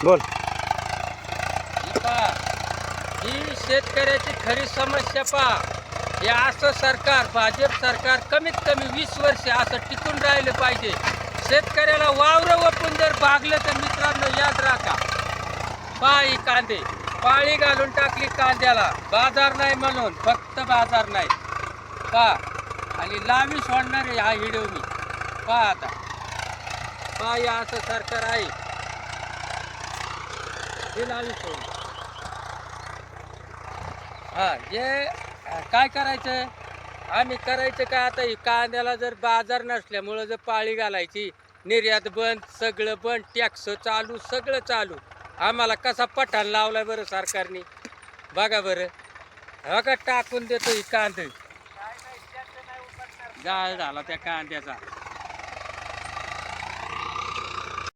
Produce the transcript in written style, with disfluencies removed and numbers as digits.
बोल. ही पहा, ही शेतकऱ्याची खरी समस्या पहा. हे असं सरकार, भाजप सरकार कमीत कमी 20 वर्ष असं टिकून राहिलं पाहिजे. शेतकऱ्याला वावर वपून जर भागलं तर मित्रांनो याद राखा. पहा ही कांदे पाळी घालून टाकली कांद्याला, बाजार नाही म्हणून, फक्त बाजार नाही. पहा आणि लावी सोडणार आहे हा व्हिडिओ मी. पहा आता, पहा हे असं सरकार आहे. हे लावी सोड. हा हे काय करायचं आम्ही करायचं काय आता. ही कांद्याला जर बाजार नसल्यामुळं जर पाळी घालायची, निर्यात बंद, सगळं बंद, टॅक्स चालू, सगळं चालू. आम्हाला कसा पठाण लावलाय बरं सरकारने, बघा बरं. हा का टाकून देतो ही कांदे, जाळ झाला त्या कांद्याचा.